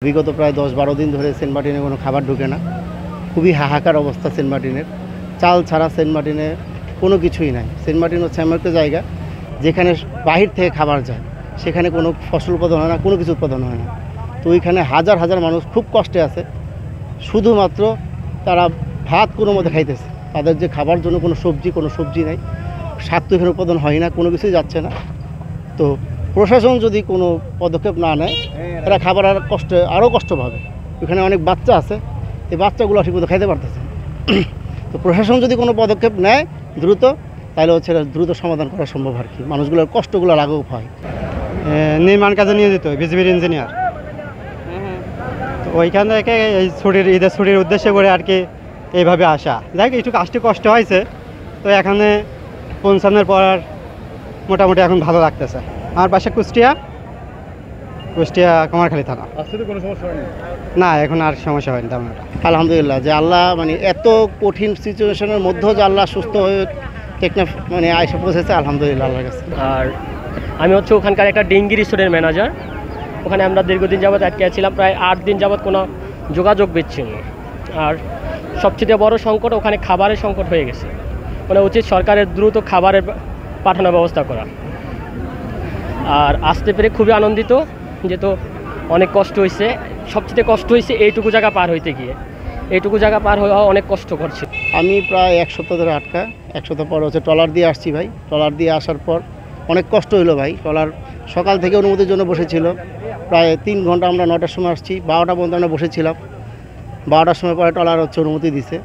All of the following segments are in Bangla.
বিগত প্রায় 10-12 দিন ধরে সেন্ট মার্টিনে কোনো খাবার ঢুকে না। খুবই হাহাকার অবস্থা সেন্ট মার্টিনের। চাল ছাড়া সেন্ট মার্টিনে কোনো কিছুই নাই। সেন্ট মার্টিন হচ্ছে এমন একটা জায়গা যেখানে বাহির থেকে খাবার যায়, সেখানে কোনো ফসল উৎপাদন হয় না, কোনো কিছু উৎপাদন হয় না। তো ওইখানে হাজার হাজার মানুষ খুব কষ্টে আছে, শুধুমাত্র তারা ভাত কোনো মতে খাইতেছে। তাদের যে খাবার জন্য কোনো সবজি নাই, শাক তো এখানে উৎপাদন হয় না, কোনো কিছুই যাচ্ছে না। তো প্রশাসন যদি কোনো পদক্ষেপ না নেয়, এরা খাবার আরও কষ্ট পাবে। এখানে অনেক বাচ্চা আছে, এই বাচ্চাগুলো ঠিকমতো খাইতে পারতেছে। তো প্রশাসন যদি কোনো পদক্ষেপ নেয় দ্রুত, তাহলে হচ্ছে দ্রুত সমাধান করা সম্ভব আর কি, মানুষগুলোর কষ্টগুলো লাঘব হয়। নির্মাণ কাজে নিয়োজিত বিজিবির ইঞ্জিনিয়ার। তো ওইখান থেকে এই ঈদের ছুটির উদ্দেশ্যে করে আর কি এইভাবে আসা। যাই একটু আসতে কষ্ট হয়েছে, তো এখানে পৌঁছানোর পর আর মোটামুটি এখন ভালো লাগতেছে। আমার বাসা কুষ্টিয়া কুমারখালী থানা। কোনো সমস্যা হয়নি? না, এখন আর সমস্যা হয়নি তেমন। আলহামদুলিল্লাহ, যে আল্লাহ মানে এত কঠিন সিচুয়েশনের মধ্যেও যে আল্লাহ সুস্থ হয়ে টেকনাফ মানে আইসা পৌঁছেছে, আলহামদুলিল্লাহ আল্লাহর কাছে। আর আমি হচ্ছে ওখানকার একটা ডিঙ্গি রিসোর্টের ম্যানেজার। ওখানে আমরা দীর্ঘদিন যাবৎ আটকে ছিলাম, প্রায় 8 দিন যাবৎ কোনো যোগাযোগ বিচ্ছিন্ন। আর সবচেয়ে বড় সংকট ওখানে খাবারের সংকট হয়ে গেছে। মানে উচিত সরকারের দ্রুত খাবারের পাঠানোর ব্যবস্থা করা। আর আসতে পেরে খুবই আনন্দিত, যেহেতু অনেক কষ্ট হয়েছে। সবচেয়ে কষ্ট হয়েছে এইটুকু জায়গা পার হইতে গিয়ে, এইটুকু জায়গা পার হওয়া অনেক কষ্ট করছে। আমি প্রায় 1 সপ্তাহ ধরে আটকা। 1 সপ্তাহ পর হচ্ছে ট্রলার দিয়ে আসছি ভাই। ট্রলার দিয়ে আসার পর অনেক কষ্ট হলো ভাই। ট্রলার সকাল থেকে অনুমতির জন্য বসেছিল, প্রায় 3 ঘন্টা। আমরা 9টার সময় আসছি, 12টা পর্যন্ত আমরা বসেছিলাম। 12টার সময় পরে ট্রলার হচ্ছে অনুমতি দিছে।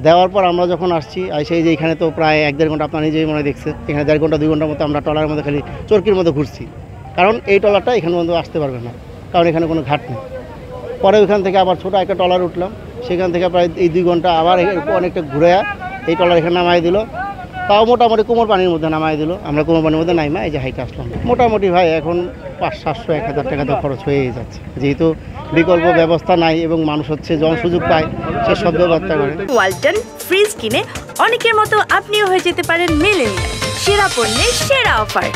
দেওয়ার পর আমরা যখন আসছি, সেই যে এখানে তো প্রায় 1-1.5 ঘন্টা, আপনার নিজেই মনে দেখছে, এখানে 1.5 ঘন্টা 2 ঘন্টার মতো আমরা ট্রলারের মধ্যে খালি চরকির মধ্যে ঘুরছি। কারণ এই ট্রলারটা এখানে পর্যন্ত আসতে পারবে না, কারণ এখানে কোনো ঘাট নেই। পরে ওইখান থেকে আবার ছোটো একটা ট্রলার উঠলাম, সেখান থেকে প্রায় এই 2 ঘন্টা আবার অনেকটা ঘুরে এই ট্রলার এখানে নামাই দিল। তাও মোটামুটি কোমর পানির মধ্যে নামাই দিল। আমরা কোমর পানির মধ্যে নাইমা এই যে হাইটে আসলাম। মোটামুটি ভাই এখন 500-700-1000 টাকা তো খরচ হয়েই যাচ্ছে, যেহেতু বিকল্প ব্যবস্থা নাই এবং মানুষ হচ্ছে যখন সুযোগ পায় সে সব ব্যবস্থা করে। ওয়ালটন ফ্রিজ কিনে অনেকের মতো আপনিও হয়ে যেতে পারেন মিলেনিয়াল। সেরা পণ্যের সেরা অফার।